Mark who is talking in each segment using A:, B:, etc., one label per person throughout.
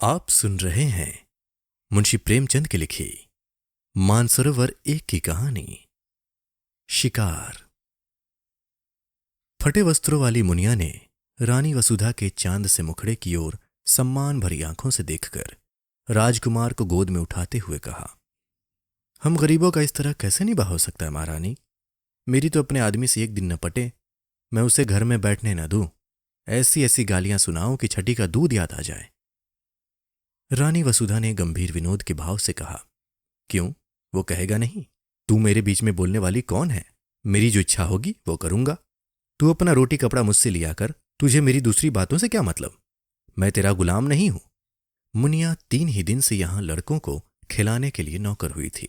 A: आप सुन रहे हैं मुंशी प्रेमचंद की लिखी मानसरोवर एक की कहानी शिकार। फटे वस्त्रों वाली मुनिया ने रानी वसुधा के चांद से मुखड़े की ओर सम्मान भरी आंखों से देखकर राजकुमार को गोद में उठाते हुए कहा, हम गरीबों का इस तरह कैसे निभा हो सकता है महारानी। मेरी तो अपने आदमी से एक दिन न पटे, मैं उसे घर में बैठने न दूं। ऐसी ऐसी गालियां सुनाऊं कि छठी का दूध याद आ जाए। रानी वसुधा ने गंभीर विनोद के भाव से कहा, क्यों, वो कहेगा नहीं? तू मेरे बीच में बोलने वाली कौन है? मेरी जो इच्छा होगी वो करूंगा। तू अपना रोटी कपड़ा मुझसे लिया कर, तुझे मेरी दूसरी बातों से क्या मतलब? मैं तेरा गुलाम नहीं हूं। मुनिया 3 ही दिन से यहां लड़कों को खिलाने के लिए नौकर हुई थी।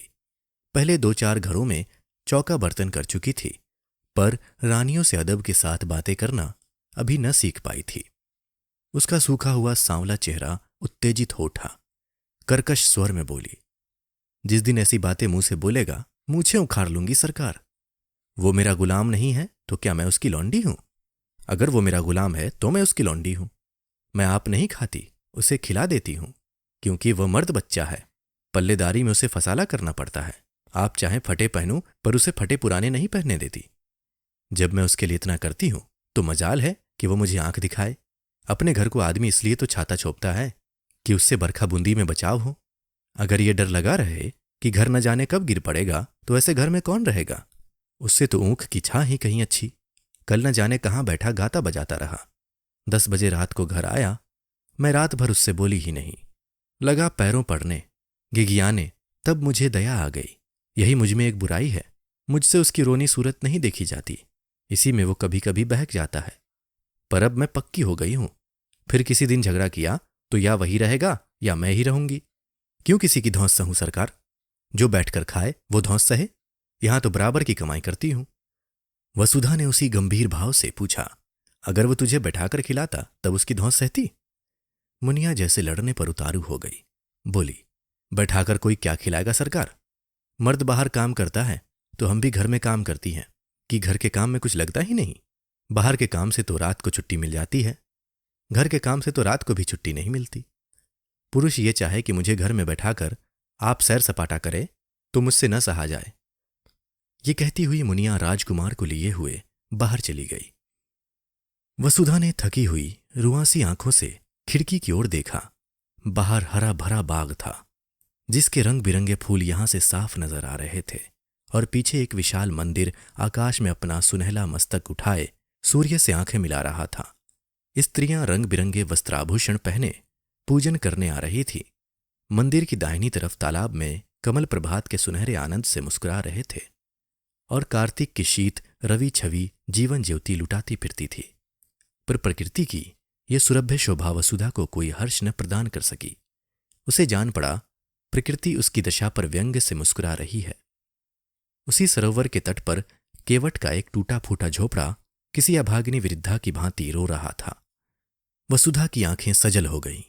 A: पहले 2-4 घरों में चौका बर्तन कर चुकी थी, पर रानियों से अदब के साथ बातें करना अभी न सीख पाई थी। उसका सूखा हुआ सांवला चेहरा उत्तेजित हो उठा। कर्कश स्वर में बोली, जिस दिन ऐसी बातें मुंह से बोलेगा मूछें उखाड़ लूंगी सरकार। वो मेरा गुलाम नहीं है तो क्या मैं उसकी लौंडी हूं? अगर वो मेरा गुलाम है तो मैं उसकी लौंडी हूं। मैं आप नहीं खाती, उसे खिला देती हूं, क्योंकि वह मर्द बच्चा है। पल्लेदारी में उसे फसाला करना पड़ता है। आप चाहे फटे पहनूं, पर उसे फटे पुराने नहीं पहनने देती। जब मैं उसके लिए इतना करती हूं तो मजाल है कि वो मुझे आंख दिखाए। अपने घर को आदमी इसलिए तो छाता छोपता है कि उससे बरखा बूंदी में बचाव हो। अगर ये डर लगा रहे कि घर न जाने कब गिर पड़ेगा तो ऐसे घर में कौन रहेगा? उससे तो ऊँख की छां ही कहीं अच्छी। कल न जाने कहाँ बैठा गाता बजाता रहा। 10 बजे रात को घर आया। मैं रात भर उससे बोली ही नहीं। लगा पैरों पड़ने, गिगियाने। तब मुझे दया आ गई। यही मुझमें एक बुराई है, मुझसे उसकी रोनी सूरत नहीं देखी जाती। इसी में वो कभी कभी बहक जाता है। पर अब मैं पक्की हो गई हूं। फिर किसी दिन झगड़ा किया तो या वही रहेगा या मैं ही रहूंगी। क्यों किसी की धौंस सहूं सरकार? जो बैठकर खाए वो धौंस सहे। यहां तो बराबर की कमाई करती हूं। वसुधा ने उसी गंभीर भाव से पूछा, अगर वो तुझे बैठाकर खिलाता तब उसकी धौंस सहती? मुनिया जैसे लड़ने पर उतारू हो गई। बोली, बैठाकर कोई क्या खिलाएगा सरकार? मर्द बाहर काम करता है तो हम भी घर में काम करती हैं कि घर के काम में कुछ लगता ही नहीं। बाहर के काम से तो रात को छुट्टी मिल जाती है, घर के काम से तो रात को भी छुट्टी नहीं मिलती। पुरुष ये चाहे कि मुझे घर में बैठाकर आप सैर सपाटा करे तो मुझसे न सहा जाए। ये कहती हुई मुनिया राजकुमार को लिए हुए बाहर चली गई। वसुधा ने थकी हुई रुआंसी आंखों से खिड़की की ओर देखा। बाहर हरा भरा बाग था, जिसके रंग बिरंगे फूल यहां से साफ नजर आ रहे थे, और पीछे एक विशाल मंदिर आकाश में अपना सुनहला मस्तक उठाए सूर्य से आंखें मिला रहा था। स्त्रियां रंग बिरंगे वस्त्राभूषण पहने पूजन करने आ रही थी। मंदिर की दाहिनी तरफ तालाब में कमल प्रभात के सुनहरे आनंद से मुस्कुरा रहे थे, और कार्तिक की शीत रवि छवि जीवन ज्योति लुटाती फिरती थी। पर प्रकृति की यह सुरभ्य शोभा वसुधा को कोई हर्ष न प्रदान कर सकी। उसे जान पड़ा प्रकृति उसकी दशा पर व्यंग्य से मुस्कुरा रही है। उसी सरोवर के तट पर केवट का एक टूटा फूटा झोपड़ा किसी अभागिनी वृद्धा की भांति रो रहा था। वसुधा की आंखें सजल हो गईं।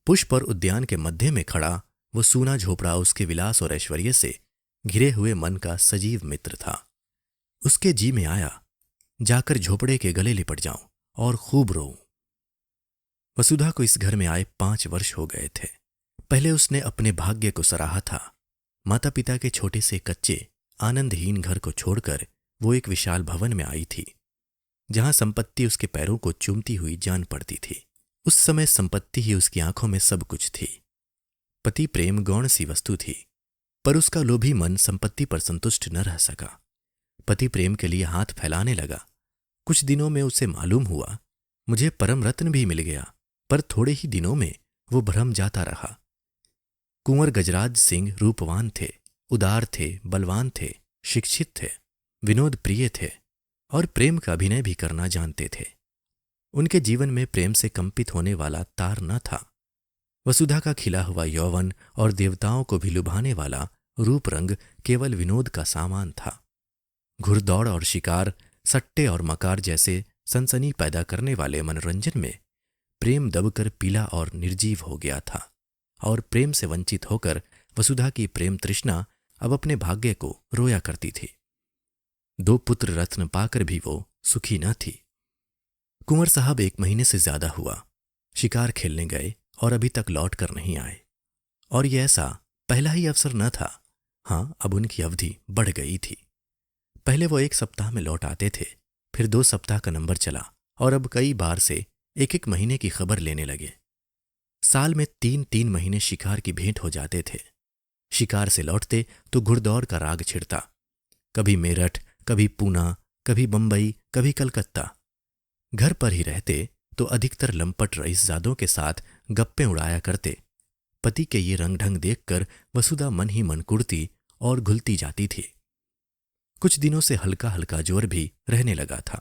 A: पुष्प और उद्यान के मध्य में खड़ा वो सूना झोपड़ा उसके विलास और ऐश्वर्य से घिरे हुए मन का सजीव मित्र था। उसके जी में आया, जाकर झोपड़े के गले लिपट जाऊं और खूब रोऊं। वसुधा को इस घर में आए 5 वर्ष हो गए थे। पहले उसने अपने भाग्य को सराहा था। माता पिता के छोटे से कच्चे आनंदहीन घर को छोड़कर वो एक विशाल भवन में आई थी, जहां संपत्ति उसके पैरों को चूमती हुई जान पड़ती थी। उस समय संपत्ति ही उसकी आंखों में सब कुछ थी। पति प्रेम गौण सी वस्तु थी, पर उसका लोभी मन संपत्ति पर संतुष्ट न रह सका। पति प्रेम के लिए हाथ फैलाने लगा। कुछ दिनों में उसे मालूम हुआ, मुझे परम रत्न भी मिल गया, पर थोड़े ही दिनों में वो भ्रम जाता रहा। कुंवर गजराज सिंह रूपवान थे, उदार थे, बलवान थे, शिक्षित थे, विनोद प्रिय थे, और प्रेम का अभिनय भी करना जानते थे। उनके जीवन में प्रेम से कंपित होने वाला तार न था। वसुधा का खिला हुआ यौवन और देवताओं को भी लुभाने वाला रूप रंग केवल विनोद का सामान था। घुड़दौड़ और शिकार, सट्टे और मकार जैसे सनसनी पैदा करने वाले मनोरंजन में प्रेम दबकर पीला और निर्जीव हो गया था, और प्रेम से वंचित होकर वसुधा की प्रेम तृष्णा अब अपने भाग्य को रोया करती थी। 2 पुत्र रत्न पाकर भी वो सुखी न थी। कुंवर साहब 1 महीने से ज्यादा हुआ शिकार खेलने गए और अभी तक लौट कर नहीं आए। और ये ऐसा पहला ही अवसर न था। हाँ, अब उनकी अवधि बढ़ गई थी। पहले वो 1 सप्ताह में लौट आते थे, फिर 2 सप्ताह का नंबर चला और अब कई बार से 1-1 महीने की खबर लेने लगे। साल में 3-3 महीने शिकार की भेंट हो जाते थे। शिकार से लौटते तो घुड़दौड़ का राग छिड़ता, कभी मेरठ, कभी पूना, कभी बंबई, कभी कलकत्ता। घर पर ही रहते तो अधिकतर लंपट रईसजादों के साथ गप्पे उड़ाया करते। पति के ये रंग ढंग देखकर वसुधा मन ही मन कुड़ती और घुलती जाती थी। कुछ दिनों से हल्का हल्का ज्वर भी रहने लगा था।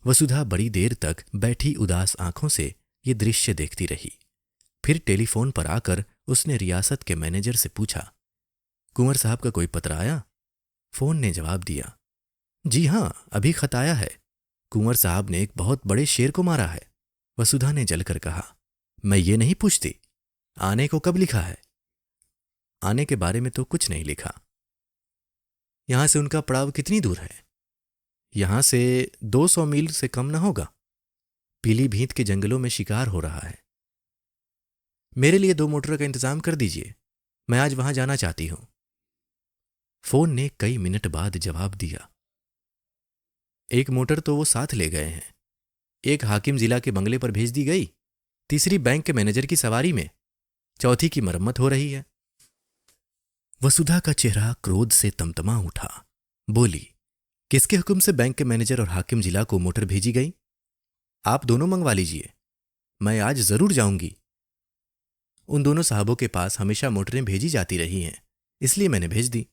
A: वसुधा बड़ी देर तक बैठी उदास आंखों से ये दृश्य देखती रही। फिर टेलीफोन पर आकर उसने रियासत के मैनेजर से पूछा, कुंवर साहब का कोई पत्र आया? फोन ने जवाब दिया, जी हां, अभी खत आया है। कुंवर साहब ने एक बहुत बड़े शेर को मारा है। वसुधा ने जलकर कहा, मैं ये नहीं पूछती, आने को कब लिखा है? आने के बारे में तो कुछ नहीं लिखा। यहां से उनका पड़ाव कितनी दूर है? यहां से 200 मील से कम न होगा। पीलीभीत के जंगलों में शिकार हो रहा है। मेरे लिए 2 मोटर का इंतजाम कर दीजिए, मैं आज वहां जाना चाहती हूं। फोन ने कई मिनट बाद जवाब दिया, 1 मोटर तो वो साथ ले गए हैं, 1 हाकिम जिला के बंगले पर भेज दी गई, तीसरी बैंक के मैनेजर की सवारी में, चौथी की मरम्मत हो रही है। वसुधा का चेहरा क्रोध से तमतमा उठा। बोली, किसके हुक्म से बैंक के मैनेजर और हाकिम जिला को मोटर भेजी गई? आप दोनों मंगवा लीजिए, मैं आज जरूर जाऊंगी। उन दोनों साहबों के पास हमेशा मोटरें भेजी जाती रही हैं, इसलिए मैंने भेज दी।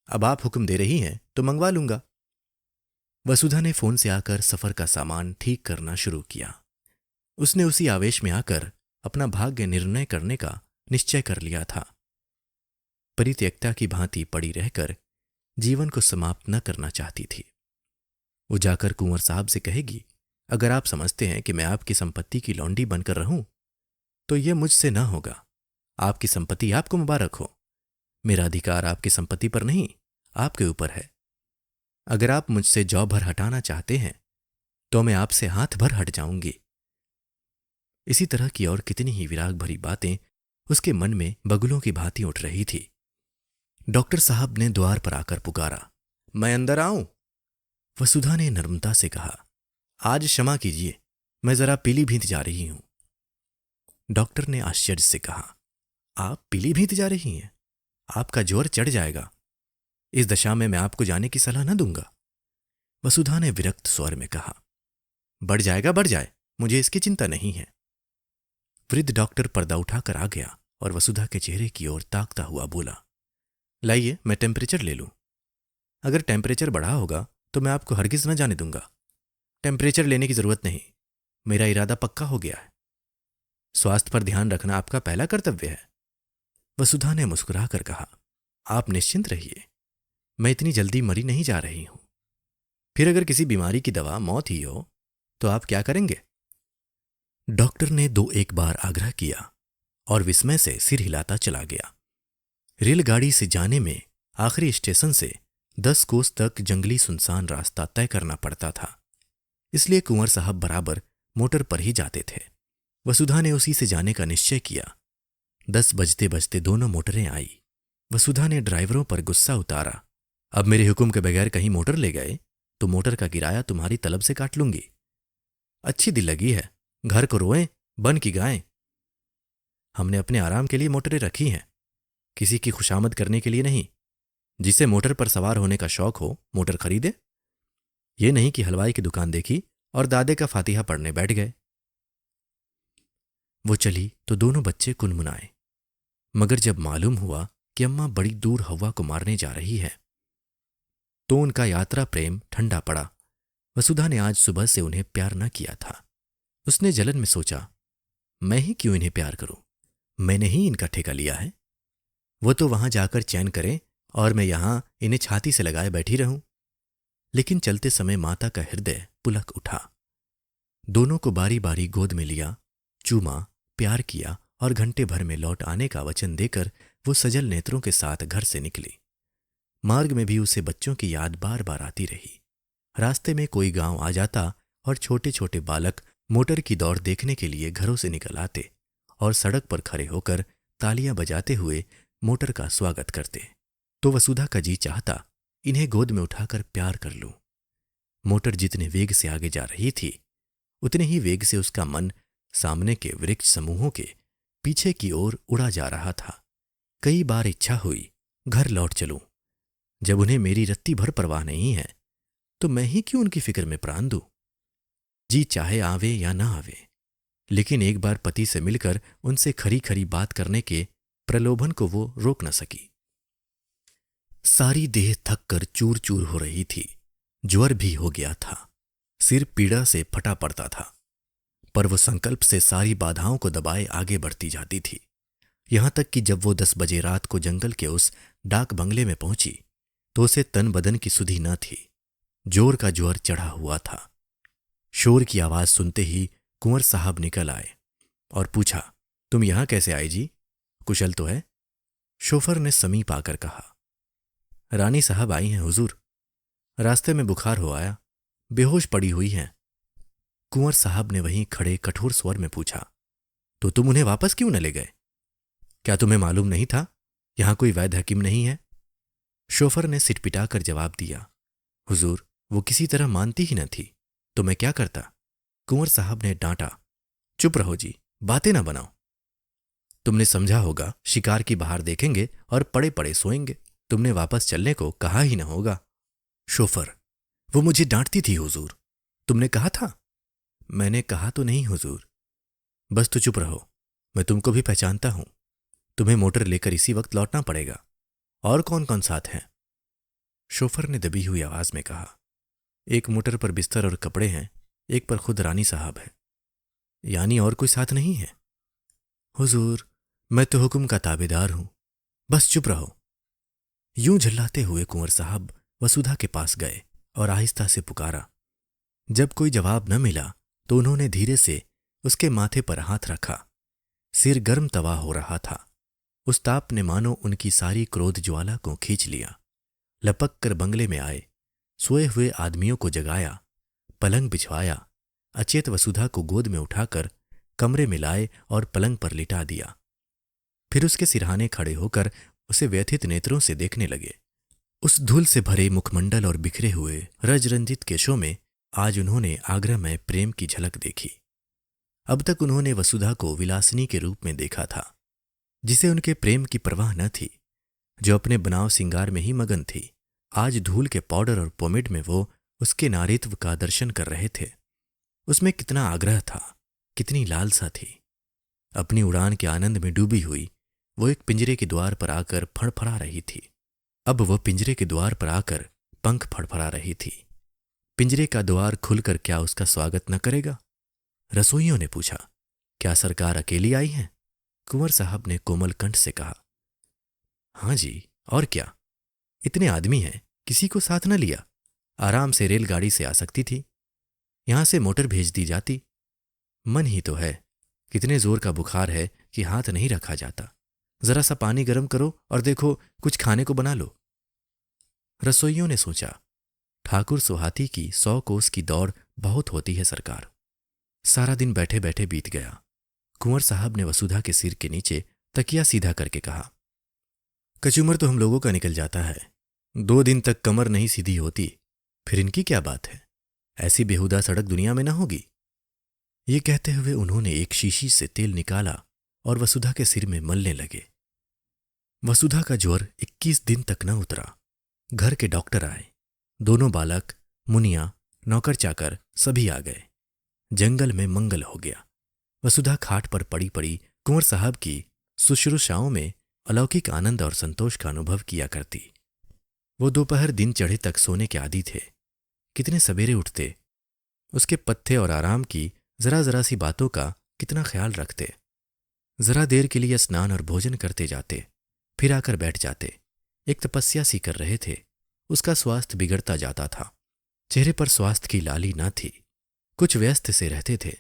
A: अब आप हुक्म दे रही हैं तो मंगवा लूंगा। वसुधा ने फोन से आकर सफर का सामान ठीक करना शुरू किया। उसने उसी आवेश में आकर अपना भाग्य निर्णय करने का निश्चय कर लिया था। परित्यक्ता की भांति पड़ी रहकर जीवन को समाप्त न करना चाहती थी। वो जाकर कुंवर साहब से कहेगी, अगर आप समझते हैं कि मैं आपकी संपत्ति की लौंडी बनकर रहूं तो यह मुझसे ना होगा। आपकी संपत्ति आपको मुबारक हो। मेरा अधिकार आपकी संपत्ति पर नहीं, आपके ऊपर है। अगर आप मुझसे जौ भर हटाना चाहते हैं तो मैं आपसे हाथ भर हट जाऊंगी। इसी तरह की और कितनी ही विराग भरी बातें उसके मन में बगुलों की भांति उठ रही थी। डॉक्टर साहब ने द्वार पर आकर पुकारा, मैं अंदर आऊं? वसुधा ने नम्रता से कहा, आज क्षमा कीजिए, मैं जरा पीलीभीत जा रही हूं। डॉक्टर ने आश्चर्य से कहा, आप पीलीभीत जा रही हैं? आपका ज्वर चढ़ जाएगा। इस दशा में मैं आपको जाने की सलाह न दूंगा। वसुधा ने विरक्त स्वर में कहा, बढ़ जाएगा, बढ़ जाए, मुझे इसकी चिंता नहीं है। वृद्ध डॉक्टर पर्दा उठाकर आ गया और वसुधा के चेहरे की ओर ताकता हुआ बोला, लाइए, मैं टेम्परेचर ले लूं। अगर टेम्परेचर बढ़ा होगा तो मैं आपको हरगिज न जाने दूंगा। टेम्परेचर लेने की जरूरत नहीं, मेरा इरादा पक्का हो गया है। स्वास्थ्य पर ध्यान रखना आपका पहला कर्तव्य है। वसुधा ने मुस्कुराकर कहा, आप निश्चिंत रहिए, मैं इतनी जल्दी मरी नहीं जा रही हूं। फिर अगर किसी बीमारी की दवा मौत ही हो तो आप क्या करेंगे? डॉक्टर ने 2-1 बार आग्रह किया और विस्मय से सिर हिलाता चला गया। रेलगाड़ी से जाने में आखिरी स्टेशन से 10 कोस तक जंगली सुनसान रास्ता तय करना पड़ता था, इसलिए कुंवर साहब बराबर मोटर पर ही जाते थे। वसुधा ने उसी से जाने का निश्चय किया। 10 बजते बजते दोनों मोटरें आई। वसुधा ने ड्राइवरों पर गुस्सा उतारा, अब मेरे हुक्म के बगैर कहीं मोटर ले गए तो मोटर का किराया तुम्हारी तलब से काट लूंगी। अच्छी दिल लगी है, घर को रोएं, बन की गाएं। हमने अपने आराम के लिए मोटरें रखी हैं, किसी की खुशामद करने के लिए नहीं। जिसे मोटर पर सवार होने का शौक हो मोटर खरीदे। ये नहीं कि हलवाई की दुकान देखी और दादे का फातिहा पढ़ने बैठ गए। वो चली तो दोनों बच्चे कुनमुनाए, मगर जब मालूम हुआ कि अम्मा बड़ी दूर हवा को मारने जा रही है तो उनका यात्रा प्रेम ठंडा पड़ा। वसुधा ने आज सुबह से उन्हें प्यार न किया था। उसने जलन में सोचा, मैं ही क्यों इन्हें प्यार करूं? मैंने ही इनका ठेका लिया है। वो तो वहां जाकर चैन करें और मैं यहां इन्हें छाती से लगाए बैठी रहूं। लेकिन चलते समय माता का हृदय पुलक उठा। दोनों को बारी बारी गोद में लिया, चूमा, प्यार किया और घंटे भर में लौट आने का वचन देकर वो सजल नेत्रों के साथ घर से निकली। मार्ग में भी उसे बच्चों की याद बार बार आती रही। रास्ते में कोई गांव आ जाता और छोटे छोटे बालक मोटर की दौड़ देखने के लिए घरों से निकल आते और सड़क पर खड़े होकर तालियां बजाते हुए मोटर का स्वागत करते, तो वसुधा का जी चाहता इन्हें गोद में उठाकर प्यार कर लूं। मोटर जितने वेग से आगे जा रही थी, उतने ही वेग से उसका मन सामने के वृक्ष समूहों के पीछे की ओर उड़ा जा रहा था। कई बार इच्छा हुई घर लौट चलूं। जब उन्हें मेरी रत्ती भर परवाह नहीं है, तो मैं ही क्यों उनकी फिक्र में प्राण दूं। जी चाहे आवे या ना आवे, लेकिन एक बार पति से मिलकर उनसे खरी खरी बात करने के प्रलोभन को वो रोक न सकी। सारी देह थक कर चूर चूर हो रही थी। ज्वर भी हो गया था। सिर पीड़ा से फटा पड़ता था, पर वो संकल्प से सारी बाधाओं को दबाए आगे बढ़ती जाती थी। यहां तक कि जब वो 10 बजे रात को जंगल के उस डाक बंगले में पहुंची, तो उसे तन बदन की सुधि न थी। जोर का ज्वर चढ़ा हुआ था। शोर की आवाज सुनते ही कुंवर साहब निकल आए और पूछा, तुम यहां कैसे आए जी? कुशल तो है? शोफर ने समीप आकर कहा, रानी साहब आई हैं हुजूर। रास्ते में बुखार हो आया, बेहोश पड़ी हुई हैं। कुंवर साहब ने वहीं खड़े कठोर स्वर में पूछा, तो तुम उन्हें वापस क्यों न ले गए? क्या तुम्हें मालूम नहीं था यहां कोई वैद्य हकीम नहीं है? शोफर ने सिटपिटाकर जवाब दिया, हुजूर वो किसी तरह मानती ही न थी, तो मैं क्या करता? कुंवर साहब ने डांटा, चुप रहो जी, बातें ना बनाओ। तुमने समझा होगा शिकार की बाहर देखेंगे और पड़े पड़े सोएंगे। तुमने वापस चलने को कहा ही न होगा। शोफर, वो मुझे डांटती थी हुजूर। तुमने कहा था? मैंने कहा तो नहीं हुजूर। बस तो चुप रहो, मैं तुमको भी पहचानता हूं। तुम्हें मोटर लेकर इसी वक्त लौटना पड़ेगा। और कौन कौन साथ हैं? शोफर ने दबी हुई आवाज में कहा, एक मोटर पर बिस्तर और कपड़े हैं, एक पर खुद रानी साहब है। यानी और कोई साथ नहीं है? हुजूर, मैं तो हुक्म का ताबेदार हूं, बस चुप रहो। यूं झल्लाते हुए कुंवर साहब वसुधा के पास गए और आहिस्ता से पुकारा। जब कोई जवाब न मिला, तो उन्होंने धीरे से उसके माथे पर हाथ रखा। सिर गर्म तवा हो रहा था। उस ताप ने मानो उनकी सारी क्रोध ज्वाला को खींच लिया। लपक कर बंगले में आए, सोए हुए आदमियों को जगाया, पलंग बिछवाया, अचेत वसुधा को गोद में उठाकर कमरे में लाए और पलंग पर लिटा दिया। फिर उसके सिरहाने खड़े होकर उसे व्यथित नेत्रों से देखने लगे। उस धूल से भरे मुखमंडल और बिखरे हुए रजरंजित केशों में आज उन्होंने आग्रहमय प्रेम की झलक देखी। अब तक उन्होंने वसुधा को विलासिनी के रूप में देखा था, जिसे उनके प्रेम की परवाह न थी, जो अपने बनाव सिंगार में ही मगन थी। आज धूल के पाउडर और पोमेड में वो उसके नारीत्व का दर्शन कर रहे थे। उसमें कितना आग्रह था, कितनी लालसा थी। अपनी उड़ान के आनंद में डूबी हुई वो एक पिंजरे के द्वार पर आकर फड़फड़ा रही थी। अब वह पिंजरे के द्वार पर आकर पंख फड़फड़ा रही थी। पिंजरे का द्वार खुलकर क्या उसका स्वागत न करेगा? रसोइयों ने पूछा, क्या सरकार अकेली आई है? कुंवर साहब ने कोमल कंठ से कहा, हां जी, और क्या, इतने आदमी हैं, किसी को साथ न लिया। आराम से रेलगाड़ी से आ सकती थी, यहां से मोटर भेज दी जाती। मन ही तो है, कितने जोर का बुखार है कि हाथ नहीं रखा जाता। जरा सा पानी गर्म करो और देखो कुछ खाने को बना लो। रसोइयों ने सोचा, ठाकुर सुहाती की 100 कोस की दौड़ बहुत होती है सरकार। सारा दिन बैठे बैठे बीत गया। कुंवर साहब ने वसुधा के सिर के नीचे तकिया सीधा करके कहा, कचूमर तो हम लोगों का निकल जाता है। 2 दिन तक कमर नहीं सीधी होती, फिर इनकी क्या बात है? ऐसी बेहुदा सड़क दुनिया में ना होगी। ये कहते हुए उन्होंने एक शीशी से तेल निकाला और वसुधा के सिर में मलने लगे। वसुधा का ज्वर 21 दिन तक न उतरा। घर के डॉक्टर आए। दोनों बालक, मुनिया, नौकर चाकर सभी आ गए। जंगल में मंगल हो गया। वसुधा खाट पर पड़ी पड़ी कुंवर साहब की शुश्रूषाओं में अलौकिक आनंद और संतोष का अनुभव किया करती। वो दोपहर दिन चढ़े तक सोने के आदी थे। कितने सवेरे उठते, उसके पत्थे और आराम की जरा जरा सी बातों का कितना ख्याल रखते। जरा देर के लिए स्नान और भोजन करते जाते, फिर आकर बैठ जाते। एक तपस्या सी कर रहे थे। उसका स्वास्थ्य बिगड़ता जाता था। चेहरे पर स्वास्थ्य की लाली न थी। कुछ व्यस्त से रहते थे।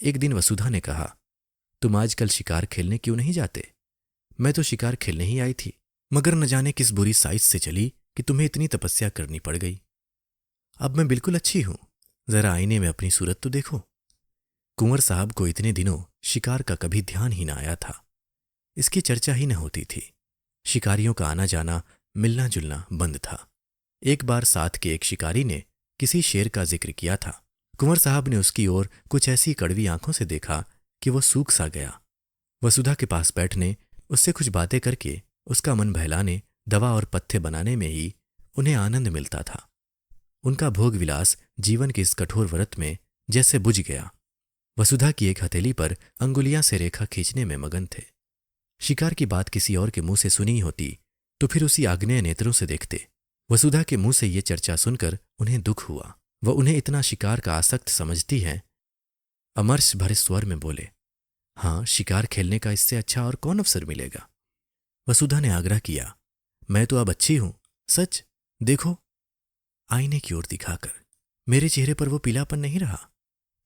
A: एक दिन वसुधा ने कहा, तुम आजकल शिकार खेलने क्यों नहीं जाते? मैं तो शिकार खेलने ही आई थी, मगर न जाने किस बुरी साइज से चली कि तुम्हें इतनी तपस्या करनी पड़ गई। अब मैं बिल्कुल अच्छी हूं, जरा आईने में अपनी सूरत तो देखो। कुंवर साहब को इतने दिनों शिकार का कभी ध्यान ही न आया था। इसकी चर्चा ही न होती थी। शिकारियों का आना जाना, मिलना जुलना बंद था। एक बार साथ के एक शिकारी ने किसी शेर का जिक्र किया था। कुंवर साहब ने उसकी ओर कुछ ऐसी कड़वी आंखों से देखा कि वो सूख सा गया। वसुधा के पास बैठने, उससे कुछ बातें करके, उसका मन बहलाने, दवा और पथ्य बनाने में ही उन्हें आनंद मिलता था। उनका भोग विलास जीवन के इस कठोर व्रत में जैसे बुझ गया। वसुधा की एक हथेली पर अंगुलियां से रेखा खींचने में मगन थे। शिकार की बात किसी और के मुंह से सुनी होती तो फिर उसी आग्नेय नेत्रों से देखते। वसुधा के मुंह से ये चर्चा सुनकर उन्हें दुख हुआ। वह उन्हें इतना शिकार का आसक्त समझती हैं। अमर्ष भरे स्वर में बोले, हाँ, शिकार खेलने का इससे अच्छा और कौन अवसर मिलेगा। वसुधा ने आग्रह किया, मैं तो अब अच्छी हूं, सच देखो। आईने की ओर दिखाकर, मेरे चेहरे पर वो पीलापन नहीं रहा।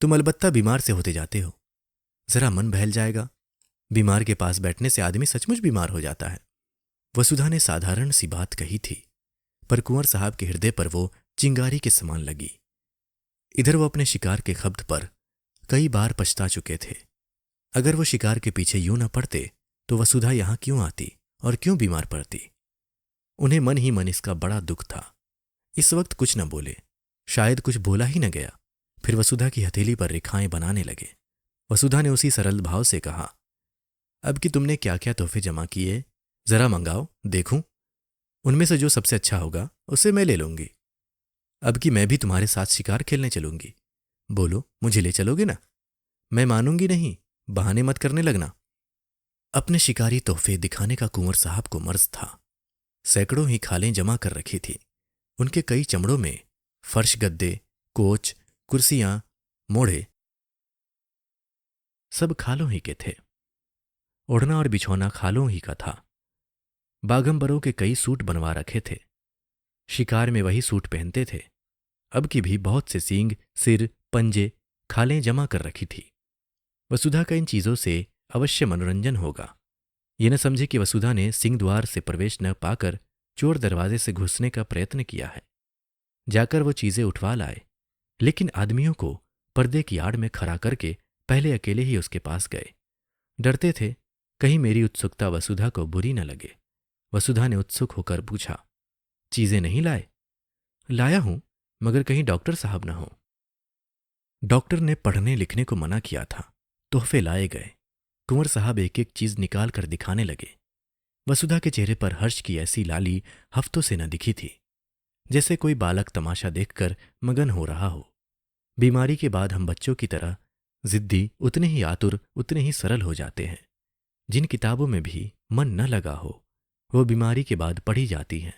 A: तुम अलबत्ता बीमार से होते जाते हो। जरा मन बहल जाएगा। बीमार के पास बैठने से आदमी सचमुच बीमार हो जाता है। वसुधा ने साधारण सी बात कही थी, पर कुंवर साहब के हृदय पर वो चिंगारी के समान लगी। इधर वो अपने शिकार के खब्त पर कई बार पछता चुके थे। अगर वो शिकार के पीछे यूं न पड़ते तो वसुधा यहां क्यों आती और क्यों बीमार पड़ती। उन्हें मन ही मन इसका बड़ा दुख था। इस वक्त कुछ न बोले, शायद कुछ बोला ही न गया। फिर वसुधा की हथेली पर रेखाएं बनाने लगे। वसुधा ने उसी सरल भाव से कहा, अब कि तुमने क्या क्या तोहफे जमा किए, जरा मंगाओ, देखूं। उनमें से जो सबसे अच्छा होगा उसे मैं ले लूंगी। अब कि मैं भी तुम्हारे साथ शिकार खेलने चलूंगी। बोलो, मुझे ले चलोगे ना? मैं मानूंगी नहीं, बहाने मत करने लगना। अपने शिकारी तोहफे दिखाने का कुंवर साहब को मर्ज था। सैकड़ों ही खालें जमा कर रखी थी। उनके कई चमड़ों में फर्श गद्दे, कोच, कुर्सियां, मोढ़े सब खालों ही के थे। ओढ़ना और बिछौना खालों ही का था। बागंबरों के कई सूट बनवा रखे थे। शिकार में वही सूट पहनते थे। अब की भी बहुत से सींग, सिर, पंजे, खालें जमा कर रखी थी। वसुधा का इन चीजों से अवश्य मनोरंजन होगा। ये न समझे कि वसुधा ने सिंह द्वार से प्रवेश न पाकर चोर दरवाजे से घुसने का प्रयत्न किया है। जाकर वो चीजें उठवा लाए, लेकिन आदमियों को पर्दे की आड़ में खड़ा करके पहले अकेले ही उसके पास गए। डरते थे कहीं मेरी उत्सुकता वसुधा को बुरी न लगे। वसुधा ने उत्सुक होकर पूछा, चीजें नहीं लाए? लाया हूं, मगर कहीं डॉक्टर साहब न हो। डॉक्टर ने पढ़ने लिखने को मना किया था। तोहफे लाए गए। कुंवर साहब एक एक चीज निकाल कर दिखाने लगे। वसुधा के चेहरे पर हर्ष की ऐसी लाली हफ्तों से न दिखी थी, जैसे कोई बालक तमाशा देखकर मगन हो रहा हो। बीमारी के बाद हम बच्चों की तरह जिद्दी, उतने ही आतुर, उतने ही सरल हो जाते हैं। जिन किताबों में भी मन न लगा हो, वो बीमारी के बाद पढ़ी जाती हैं।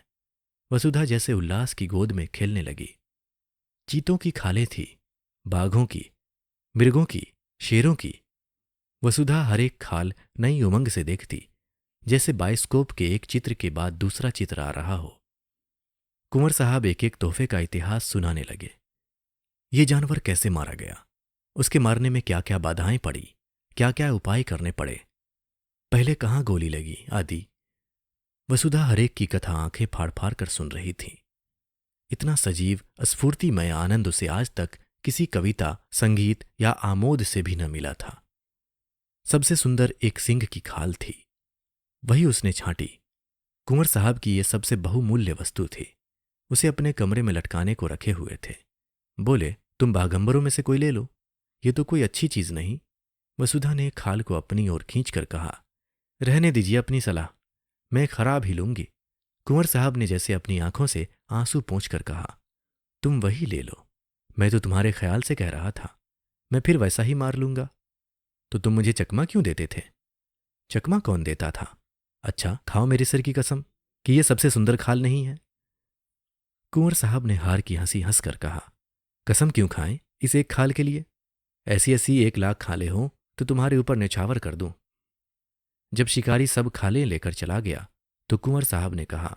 A: वसुधा जैसे उल्लास की गोद में खेलने लगी। चीतों की खालें थी, बाघों की, मृगों की, शेरों की। वसुधा हर एक खाल नई उमंग से देखती, जैसे बाइस्कोप के एक चित्र के बाद दूसरा चित्र आ रहा हो। कुंवर साहब एक एक तोहफे का इतिहास सुनाने लगे। ये जानवर कैसे मारा गया, उसके मारने में क्या क्या बाधाएं पड़ी, क्या क्या उपाय करने पड़े, पहले कहाँ गोली लगी, आदि। वसुधा हरेक की कथा आंखें फाड़ फाड़ कर सुन रही थी। इतना सजीव, स्फूर्तिमय आनंद उसे आज तक किसी कविता, संगीत या आमोद से भी न मिला था। सबसे सुंदर एक सिंह की खाल थी, वही उसने छांटी। कुंवर साहब की ये सबसे बहुमूल्य वस्तु थी। उसे अपने कमरे में लटकाने को रखे हुए थे। बोले, तुम बागंबरों में से कोई ले लो, ये तो कोई अच्छी चीज नहीं। वसुधा ने खाल को अपनी ओर खींचकर कहा, रहने दीजिए अपनी सलाह, मैं खराब ही लूंगी। कुंवर साहब ने जैसे अपनी आंखों से आंसू पोंछकर कहा, तुम वही ले लो, मैं तो तुम्हारे ख्याल से कह रहा था, मैं फिर वैसा ही मार लूंगा। तो तुम मुझे चकमा क्यों देते थे? चकमा कौन देता था? अच्छा, खाओ मेरे सिर की कसम कि यह सबसे सुंदर खाल नहीं है। कुंवर साहब ने हार की हंसी हंसकर कहा, कसम क्यों खाएं इस एक खाल के लिए? ऐसी ऐसी 1,00,000 खाले हों तो तुम्हारे ऊपर न्यौछावर कर दूं। जब शिकारी सब खालें लेकर चला गया तो कुंवर साहब ने कहा,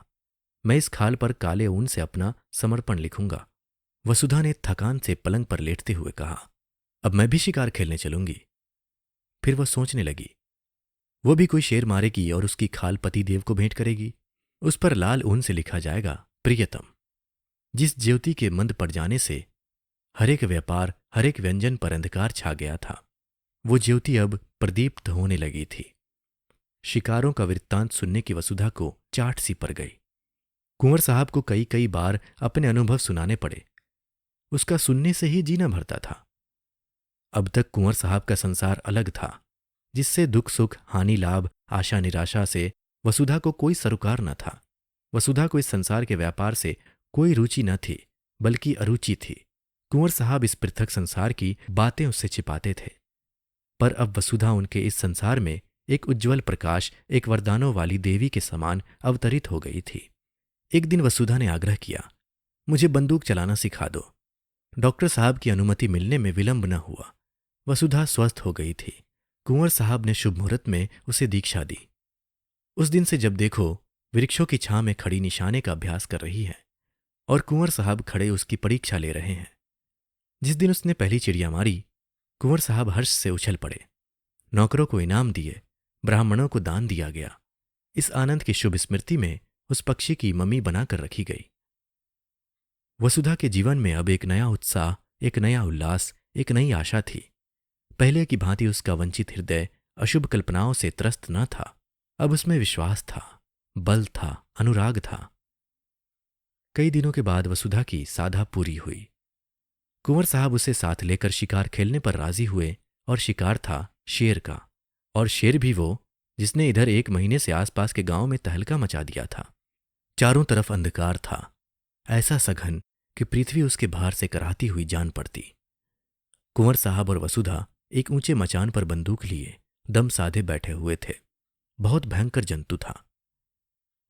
A: मैं इस खाल पर काले ऊन से अपना समर्पण लिखूंगा। वसुधा ने थकान से पलंग पर लेटते हुए कहा, अब मैं भी शिकार खेलने चलूंगी। फिर वह सोचने लगी, वो भी कोई शेर मारेगी और उसकी खाल पति देव को भेंट करेगी। उस पर लाल ऊन से लिखा जाएगा, प्रियतम। जिस ज्योति के मंद पड़ जाने से हरेक व्यापार, हरेक व्यंजन पर अंधकार छा गया था, वो ज्योति अब प्रदीप्त होने लगी थी। शिकारों का वृत्तांत सुनने की वसुधा को चाट सी पड़ गई। कुंवर साहब को कई कई बार अपने अनुभव सुनाने पड़े। उसका सुनने से ही जीना भरता था। अब तक कुंवर साहब का संसार अलग था, जिससे दुख सुख, हानि लाभ, आशा निराशा से वसुधा को कोई सरोकार न था। वसुधा को इस संसार के व्यापार से कोई रुचि न थी, बल्कि अरुचि थी। कुंवर साहब इस पृथक संसार की बातें उससे छिपाते थे, पर अब वसुधा उनके इस संसार में एक उज्ज्वल प्रकाश, एक वरदानों वाली देवी के समान अवतरित हो गई थी। एक दिन वसुधा ने आग्रह किया, मुझे बंदूक चलाना सिखा दो। डॉक्टर साहब की अनुमति मिलने में विलंब न हुआ। वसुधा स्वस्थ हो गई थी। कुंवर साहब ने शुभ मुहूर्त में उसे दीक्षा दी। उस दिन से जब देखो वृक्षों की छां में खड़ी निशाने का अभ्यास कर रही है और कुंवर साहब खड़े उसकी परीक्षा ले रहे हैं। जिस दिन उसने पहली चिड़िया मारी, कुंवर साहब हर्ष से उछल पड़े। नौकरों को इनाम दिए, ब्राह्मणों को दान दिया गया। इस आनंद की शुभ स्मृति में उस पक्षी की मम्मी बनाकर रखी गई। वसुधा के जीवन में अब एक नया उत्साह, एक नया उल्लास, एक नई आशा थी। पहले की भांति उसका वंचित हृदय अशुभ कल्पनाओं से त्रस्त न था। अब उसमें विश्वास था, बल था, अनुराग था। कई दिनों के बाद वसुधा की साधा पूरी हुई। कुंवर साहब उसे साथ लेकर शिकार खेलने पर राजी हुए और शिकार था शेर का। और शेर भी वो जिसने इधर 1 महीने से आसपास के गांव में तहलका मचा दिया था। चारों तरफ अंधकार था, ऐसा सघन कि पृथ्वी उसके भार से कराहती हुई जान पड़ती। कुंवर साहब और वसुधा एक ऊंचे मचान पर बंदूक लिए दम साधे बैठे हुए थे। बहुत भयंकर जंतु था।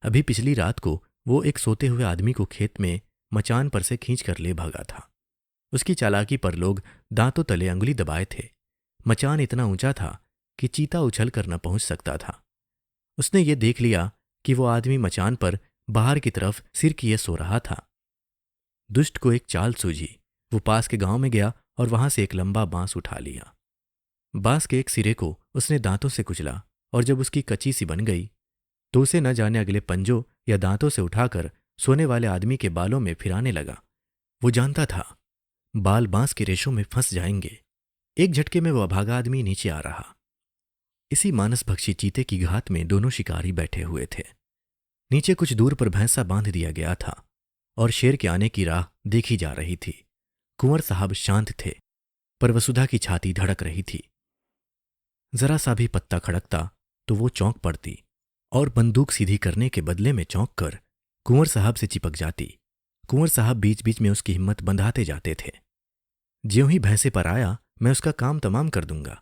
A: अभी पिछली रात को वो एक सोते हुए आदमी को खेत में मचान पर से खींच कर ले भागा था। उसकी चालाकी पर लोग दांतों तले अंगुली दबाए थे। मचान इतना ऊंचा था कि चीता उछल कर न पहुंच सकता था। उसने ये देख लिया कि वो आदमी मचान पर बाहर की तरफ सिर किए सो रहा था। दुष्ट को एक चाल सूझी। वो पास के गांव में गया और वहां से एक लंबा बांस उठा लिया। बांस के एक सिरे को उसने दांतों से कुचला और जब उसकी कच्ची सी बन गई तो उसे न जाने अगले पंजों या दांतों से उठाकर सोने वाले आदमी के बालों में फिराने लगा। वो जानता था बाल बांस के रेशों में फंस जाएंगे। एक झटके में वो अभागा आदमी नीचे आ रहा। इसी मानसभक्षी चीते की घात में दोनों शिकारी बैठे हुए थे। नीचे कुछ दूर पर भैंसा बांध दिया गया था और शेर के आने की राह देखी जा रही थी। कुंवर साहब शांत थे, पर वसुधा की छाती धड़क रही थी। जरा सा भी पत्ता खड़कता तो वो चौंक पड़ती और बंदूक सीधी करने के बदले में चौंक कर कुंवर साहब से चिपक जाती। कुंवर साहब बीच बीच में उसकी हिम्मत बंधाते जाते थे। ज्यों ही भैंसे पर आया, मैं उसका काम तमाम कर दूंगा,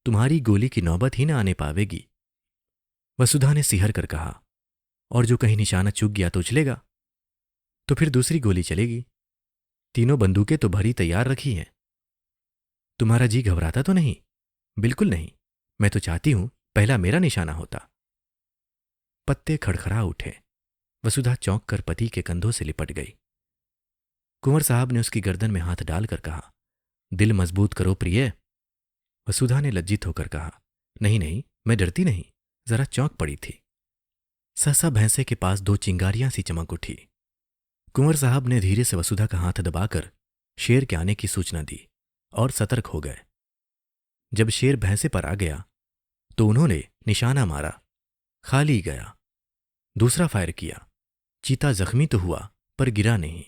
A: तुम्हारी गोली की नौबत ही न आने पावेगी। वसुधा ने सिहर कर कहा, और जो कहीं निशाना चूक गया तो उछलेगा, तो फिर दूसरी गोली चलेगी। तीनों बंदूकें तो भरी तैयार रखी हैं। तुम्हारा जी घबराता तो नहीं? बिल्कुल नहीं। मैं तो चाहती हूं पहला मेरा निशाना होता। पत्ते खड़खड़ा उठे। वसुधा चौंक कर पति के कंधों से लिपट गई। कुंवर साहब ने उसकी गर्दन में हाथ डालकर कहा, दिल मजबूत करो प्रिय। वसुधा ने लज्जित होकर कहा, नहीं नहीं, मैं डरती नहीं, जरा चौंक पड़ी थी। सहसा भैंसे के पास 2 चिंगारियां सी चमक उठी। कुंवर साहब ने धीरे से वसुधा का हाथ दबाकर शेर के आने की सूचना दी और सतर्क हो गए। जब शेर भैंसे पर आ गया तो उन्होंने निशाना मारा, खाली गया। दूसरा फायर किया। चीता जख्मी तो हुआ पर गिरा नहीं।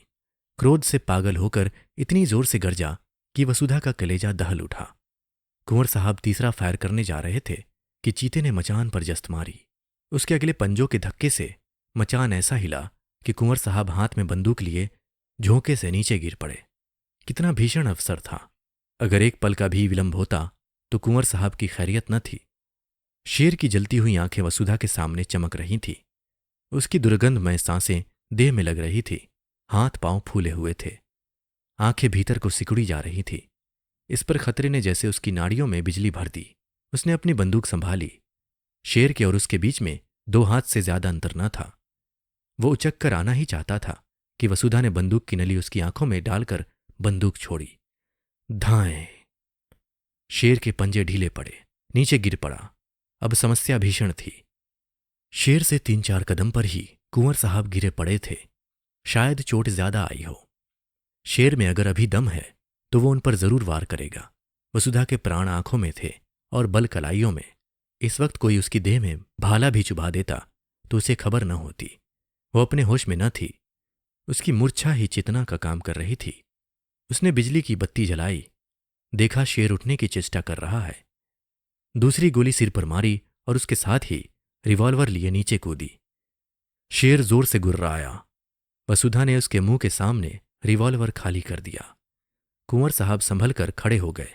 A: क्रोध से पागल होकर इतनी जोर से गरजा कि वसुधा का कलेजा दहल उठा। कुंवर साहब तीसरा फायर करने जा रहे थे कि चीते ने मचान पर जस्त मारी। उसके अगले पंजों के धक्के से मचान ऐसा हिला कि कुंवर साहब हाथ में बंदूक लिए झोंके से नीचे गिर पड़े। कितना भीषण अवसर था। अगर एक पल का भी विलंब होता तो कुंवर साहब की खैरियत न थी। शेर की जलती हुई आंखें वसुधा के सामने चमक रही थीं। उसकी दुर्गंधमय सांसें देह में लग रही थी। हाथ पांव फूले हुए थे। आंखें भीतर को सिकुड़ी जा रही थी। इस पर खतरे ने जैसे उसकी नाड़ियों में बिजली भर दी। उसने अपनी बंदूक संभाली। शेर के और उसके बीच में 2 हाथ से ज्यादा अंतर न था। वो उचक कर आना ही चाहता था कि वसुधा ने बंदूक की नली उसकी आंखों में डालकर बंदूक छोड़ी। धाएं! शेर के पंजे ढीले पड़े, नीचे गिर पड़ा। अब समस्या भीषण थी। शेर से 3-4 कदम पर ही कुंवर साहब गिरे पड़े थे। शायद चोट ज्यादा आई हो। शेर में अगर अभी दम है तो वो उन पर जरूर वार करेगा। वसुधा के प्राण आंखों में थे, और बल कलाइयों में। इस वक्त कोई उसकी देह में भाला भी चुभा देता तो उसे खबर न होती। वो अपने होश में न थी। उसकी मूर्छा ही चेतना का काम कर रही थी। उसने बिजली की बत्ती जलाई। देखा शेर उठने की चेष्टा कर रहा है। दूसरी गोली सिर पर मारी और उसके साथ ही रिवॉल्वर लिए नीचे कूदी। शेर जोर से गुर्राया। वसुधा ने उसके मुंह के सामने रिवॉल्वर खाली कर दिया। कुंवर साहब संभल कर खड़े हो गए।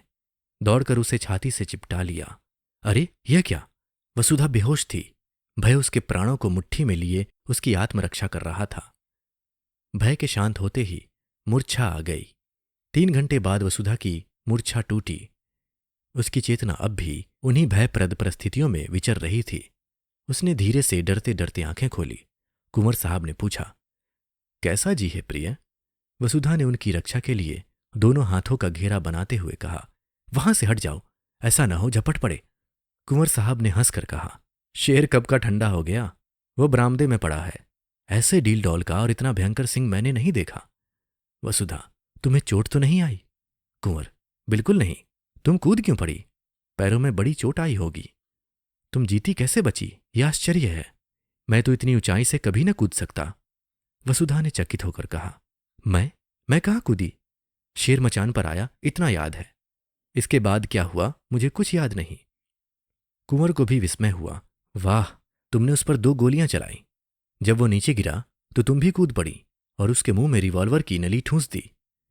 A: दौड़कर उसे छाती से चिपटा लिया। अरे यह क्या? वसुधा बेहोश थी। भय उसके प्राणों को मुट्ठी में लिए उसकी आत्मरक्षा कर रहा था। भय के शांत होते ही मूर्छा आ गई। 3 घंटे बाद वसुधा की मूर्छा टूटी। उसकी चेतना अब भी उन्हीं भयप्रद परिस्थितियों में विचर रही थी। उसने धीरे से डरते डरते आंखें खोली। कुंवर साहब ने पूछा, कैसा जी है प्रिय? वसुधा ने उनकी रक्षा के लिए दोनों हाथों का घेरा बनाते हुए कहा, वहां से हट जाओ, ऐसा न हो झपट पड़े। कुंवर साहब ने हंसकर कहा, शेर कब का ठंडा हो गया, वो बरामदे में पड़ा है। ऐसे डील डॉल का और इतना भयंकर सिंह मैंने नहीं देखा। वसुधा, तुम्हें चोट तो नहीं आई? कुंवर, बिल्कुल नहीं। तुम कूद क्यों पड़ी? पैरों में बड़ी चोट आई होगी। तुम जीती कैसे बची, यह आश्चर्य है। मैं तो इतनी ऊंचाई से कभी न कूद सकता। वसुधा ने चकित होकर कहा, मैं कहाँ कूदी? शेर मचान पर आया, इतना याद है। इसके बाद क्या हुआ मुझे कुछ याद नहीं। कुंवर को भी विस्मय हुआ। वाह, तुमने उस पर 2 गोलियां चलाई। जब वो नीचे गिरा तो तुम भी कूद पड़ी और उसके मुंह में रिवॉल्वर की नली ठूंस दी।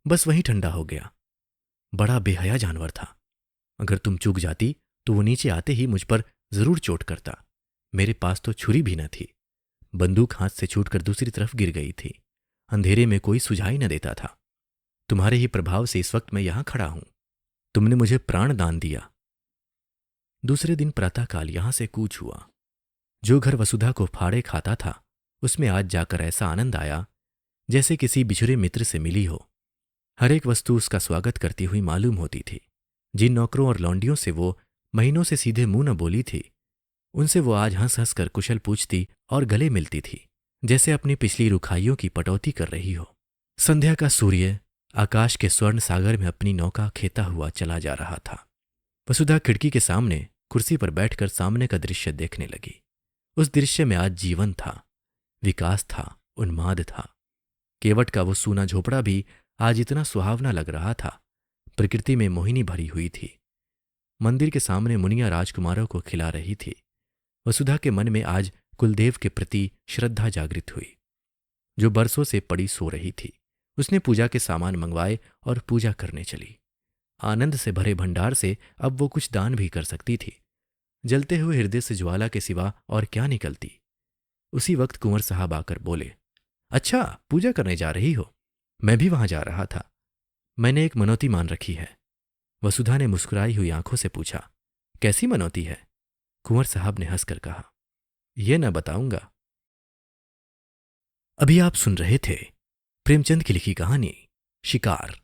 A: बस वहीं ठंडा हो गया। बड़ा बेहया जानवर था। अगर तुम चूक जाती तो वो नीचे आते ही मुझ पर जरूर चोट करता। मेरे पास तो छुरी भी न थी। बंदूक हाथ से छूटकर दूसरी तरफ गिर गई थी। अंधेरे में कोई सुझाई न देता था। तुम्हारे ही प्रभाव से इस वक्त मैं यहां खड़ा हूं। तुमने मुझे प्राण दान दिया। दूसरे दिन प्रातःकाल यहां से कूच हुआ। जो घर वसुधा को फाड़े खाता था उसमें आज जाकर ऐसा आनंद आया जैसे किसी बिछुड़े मित्र से मिली हो। हर एक वस्तु उसका स्वागत करती हुई मालूम होती थी। जिन नौकरों और लौंडियों से वो महीनों से सीधे मुंह न बोली थी, उनसे वो आज हंस हंस कर कुशल पूछती और गले मिलती थी, जैसे अपनी पिछली रुखाइयों की पटौती कर रही हो। संध्या का सूर्य आकाश के स्वर्ण सागर में अपनी नौका खेता हुआ चला जा रहा था। वसुधा खिड़की के सामने कुर्सी पर बैठकर सामने का दृश्य देखने लगी। उस दृश्य में आज जीवन था, विकास था, उन्माद था। केवट का वो सूना झोपड़ा भी आज इतना सुहावना लग रहा था। प्रकृति में मोहिनी भरी हुई थी। मंदिर के सामने मुनिया राजकुमारों को खिला रही थी। वसुधा के मन में आज कुलदेव के प्रति श्रद्धा जागृत हुई, जो बरसों से पड़ी सो रही थी। उसने पूजा के सामान मंगवाए और पूजा करने चली। आनंद से भरे भंडार से अब वो कुछ दान भी कर सकती थी। जलते हुए हृदय से ज्वाला के सिवा और क्या निकलती। उसी वक्त कुंवर साहब आकर बोले, अच्छा, पूजा करने जा रही हो? मैं भी वहां जा रहा था। मैंने एक मनौती मान रखी है। वसुधा ने मुस्कुराई हुई आंखों से पूछा, कैसी मनौती है? कुंवर साहब ने हंसकर कहा, यह न बताऊंगा। अभी आप सुन रहे थे प्रेमचंद की लिखी कहानी शिकार।